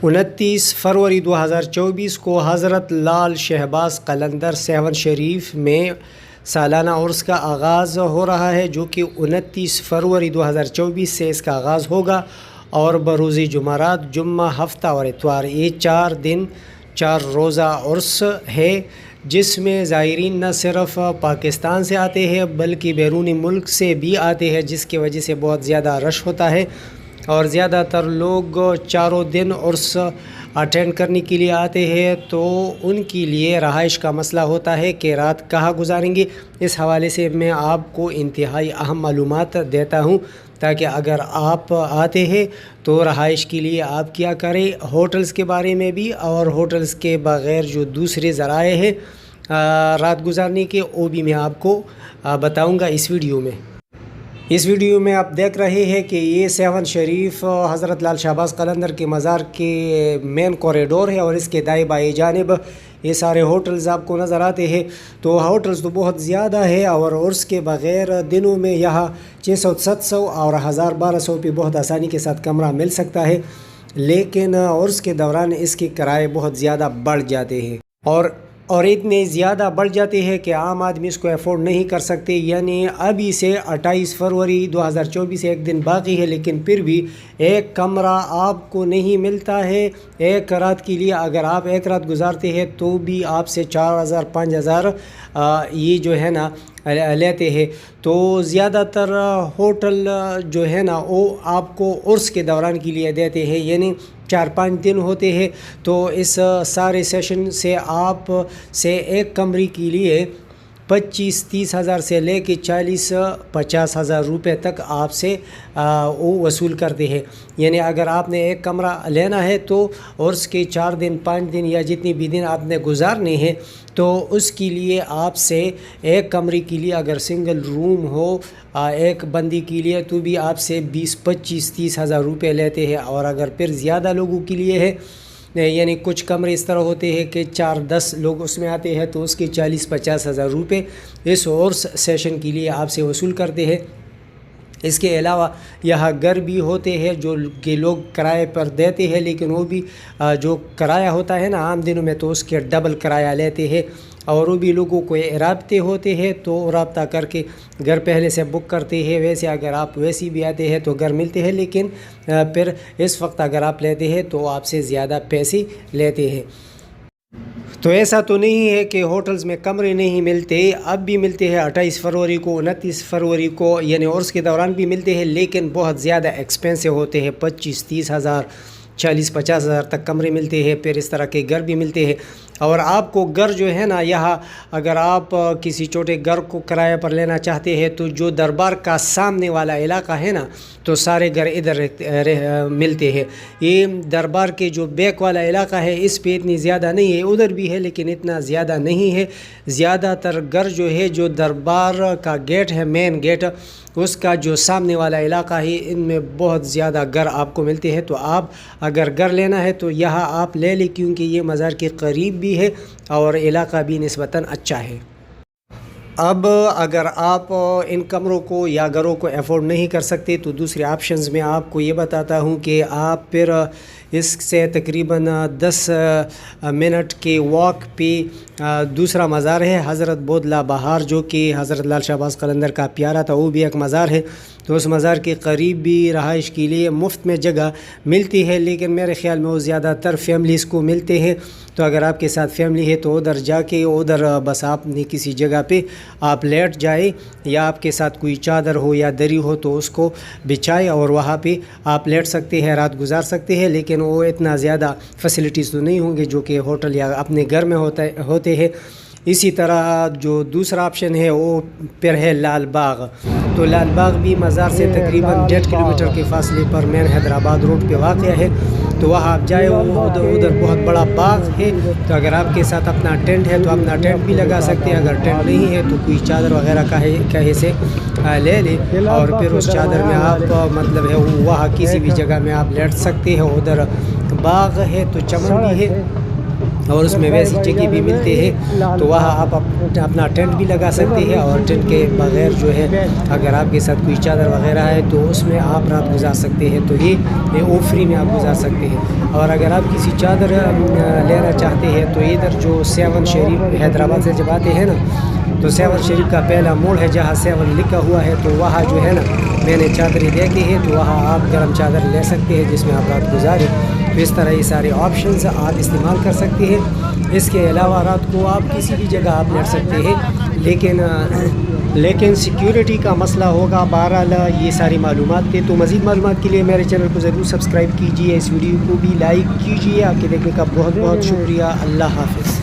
29 فروری 2024 کو حضرت لال شہباز قلندر 7 شریف میں سالانہ عرس کا آغاز ہو رہا ہے، جو کہ 29 فروری 2024 سے اس کا آغاز ہوگا اور بروز جمعرات، جمعہ، ہفتہ اور اتوار، یہ 4 دن 4 روزہ عرس ہے، جس میں زائرین نہ صرف پاکستان سے آتے ہیں بلکہ بیرونی ملک سے بھی آتے ہیں، جس کی وجہ سے بہت زیادہ رش ہوتا ہے اور زیادہ تر لوگ 4 دن عرس اٹینڈ کرنے کے لیے آتے ہیں، تو ان کے لیے رہائش کا مسئلہ ہوتا ہے کہ رات کہاں گزاریں گے۔ اس حوالے سے میں آپ کو انتہائی اہم معلومات دیتا ہوں تاکہ اگر آپ آتے ہیں تو رہائش کے لیے آپ کیا کریں، ہوٹلز کے بارے میں بھی اور ہوٹلز کے بغیر جو دوسرے ذرائع ہیں رات گزارنے کے، وہ بھی میں آپ کو بتاؤں گا اس ویڈیو میں۔ اس ویڈیو میں آپ دیکھ رہے ہیں کہ یہ 7 شریف حضرت لال شہباز قلندر کے مزار کے مین کوریڈور ہے اور اس کے دائیں بائیں جانب یہ سارے ہوٹلز آپ کو نظر آتے ہیں۔ تو ہوٹلز تو بہت زیادہ ہے اور عرس کے بغیر دنوں میں یہاں 600 700 اور 1000 1200 پہ بہت آسانی کے ساتھ کمرہ مل سکتا ہے، لیکن عرس کے دوران اس کے کرائے بہت زیادہ بڑھ جاتے ہیں اور اتنے زیادہ بڑھ جاتے ہیں کہ عام آدمی اس کو افورڈ نہیں کر سکتے۔ یعنی ابھی سے 28 فروری 2024 سے ایک دن باقی ہے، لیکن پھر بھی ایک کمرہ آپ کو نہیں ملتا ہے ایک رات کے لیے۔ اگر آپ ایک رات گزارتے ہیں تو بھی آپ سے 4000 5000 یہ جو ہے نا لیتے ہیں۔ تو زیادہ تر ہوٹل جو ہے نا وہ آپ کو عرس کے دوران کے لیے دیتے ہیں، یعنی 4-5 دن ہوتے ہیں۔ تو اس سارے سیشن سے آپ سے ایک کمرے کے لیے 25-30 ہزار سے لے کے 40-50 ہزار روپے تک آپ سے وہ وصول کرتے ہیں۔ یعنی اگر آپ نے ایک کمرہ لینا ہے تو عرس کے 4 دن 5 دن یا جتنی بھی دن آپ نے گزارنے ہیں، تو اس کے لیے آپ سے ایک کمرے کے لیے اگر سنگل روم ہو ایک بندی کے لیے تو بھی آپ سے 20-25-30 ہزار روپے لیتے ہیں۔ اور اگر پھر زیادہ لوگوں کے لیے ہے، یعنی کچھ کمرے اس طرح ہوتے ہیں کہ 4-10 لوگ اس میں آتے ہیں، تو اس کے 40-50 ہزار روپے اس عرس سیشن کے لیے آپ سے وصول کرتے ہیں۔ اس کے علاوہ یہاں گھر بھی ہوتے ہیں جو کہ لوگ کرائے پر دیتے ہیں، لیکن وہ بھی جو کرایہ ہوتا ہے نا عام دنوں میں تو اس کے ڈبل کرایہ لیتے ہیں، اور وہ بھی لوگوں کو رابطے ہوتے ہیں تو رابطہ کر کے گھر پہلے سے بک کرتے ہیں۔ ویسے اگر آپ ویسی بھی آتے ہیں تو گھر ملتے ہیں، لیکن پھر اس وقت اگر آپ لیتے ہیں تو آپ سے زیادہ پیسے لیتے ہیں۔ تو ایسا تو نہیں ہے کہ ہوٹلز میں کمرے نہیں ملتے، اب بھی ملتے ہیں۔ 28 فروری کو 29 فروری کو یعنی عرس کے دوران بھی ملتے ہیں، لیکن بہت زیادہ ایکسپینسو ہوتے ہیں۔ 25-30 ہزار 40-50 ہزار تک کمرے ملتے ہیں، پھر اس طرح کے گھر بھی ملتے ہیں۔ اور آپ کو گھر جو ہے نا یہاں اگر آپ کسی چھوٹے گھر کو کرایہ پر لینا چاہتے ہیں تو جو دربار کا سامنے والا علاقہ ہے نا تو سارے گھر ادھر ملتے ہیں۔ یہ دربار کے جو بیک والا علاقہ ہے اس پہ اتنی زیادہ نہیں ہے، ادھر بھی ہے لیکن اتنا زیادہ نہیں ہے۔ زیادہ تر گھر جو ہے جو دربار کا گیٹ ہے، مین گیٹ، اس کا جو سامنے والا علاقہ ہے، ان میں بہت زیادہ گھر آپ کو ملتے ہیں۔ تو آپ اگر گھر لینا ہے تو یہاں آپ لے لیں، کیونکہ یہ مزار کے قریب بھی ہے اور علاقہ بھی نسبتاً اچھا ہے۔ اب اگر آپ ان کمروں کو یا گھروں کو افورڈ نہیں کر سکتے تو دوسرے آپشنز میں آپ کو یہ بتاتا ہوں کہ آپ پھر اس سے تقریباً 10 منٹ کے واک پہ دوسرا مزار ہے حضرت بودلہ بہار، جو کہ حضرت لال شہباز قلندر کا پیارا تھا، وہ بھی ایک مزار ہے۔ تو اس مزار کے قریب بھی رہائش کے لیے مفت میں جگہ ملتی ہے، لیکن میرے خیال میں وہ زیادہ تر فیملیز کو ملتے ہیں۔ تو اگر آپ کے ساتھ فیملی ہے تو ادھر جا کے ادھر بس آپ نے کسی جگہ پہ آپ لیٹ جائے، یا آپ کے ساتھ کوئی چادر ہو یا دری ہو تو اس کو بچھائے اور وہاں پہ آپ لیٹ سکتے ہیں، رات گزار سکتے ہیں۔ لیکن وہ اتنا زیادہ فیسلٹیز تو نہیں ہوں گے جو کہ ہوٹل یا اپنے گھر میں ہوتے ہیں۔ اسی طرح جو دوسرا آپشن ہے وہ پھر ہے لال باغ۔ تو لال باغ بھی مزار سے تقریباً 1.5 کلومیٹر کے فاصلے پر مین حیدرآباد روڈ پہ واقع ہے۔ تو وہاں آپ جائے، ادھر بہت بڑا باغ ہے۔ تو اگر آپ کے ساتھ اپنا ٹینٹ ہے تو اپنا ٹینٹ بھی لگا سکتے ہیں، اگر ٹینٹ نہیں ہے تو کوئی چادر وغیرہ کہیں سے لے لیں، اور پھر اس چادر میں آپ مطلب ہے وہاں کسی بھی جگہ میں آپ لیٹ سکتے ہیں۔ ادھر باغ ہے تو چمن بھی ہے، اور اس میں ویسی جگہ بھی ملتے ہیں، تو وہاں آپ اپنا ٹینٹ بھی لگا سکتے ہیں، اور ٹینٹ کے بغیر جو ہے اگر آپ کے ساتھ کوئی چادر وغیرہ ہے تو اس میں آپ رات گزار سکتے ہیں، تو یہ اوفری میں آپ گزار سکتے ہیں۔ اور اگر آپ کسی چادر لینا چاہتے ہیں تو ادھر جو 7 شریف حیدرآباد سے جب آتے ہیں نا تو 7 شریف کا پہلا موڑ ہے جہاں 7 لکھا ہوا ہے، تو وہاں جو ہے نا میں نے چادریں دیکھی ہے، تو وہاں آپ گرم چادر لے سکتے ہیں جس میں آپ رات گزاریں۔ تو اس طرح یہ سارے آپشنز آپ استعمال کر سکتے ہیں۔ اس کے علاوہ رات کو آپ کسی بھی جگہ آپ لیٹ سکتے ہیں، لیکن سیکیورٹی کا مسئلہ ہوگا۔ بہرحال یہ ساری معلومات تھے، تو مزید معلومات کے لیے میرے چینل کو ضرور سبسکرائب کیجیے، اس ویڈیو کو بھی لائک کیجیے۔ آپ کے دیکھنے کا بہت بہت شکریہ۔ اللہ حافظ۔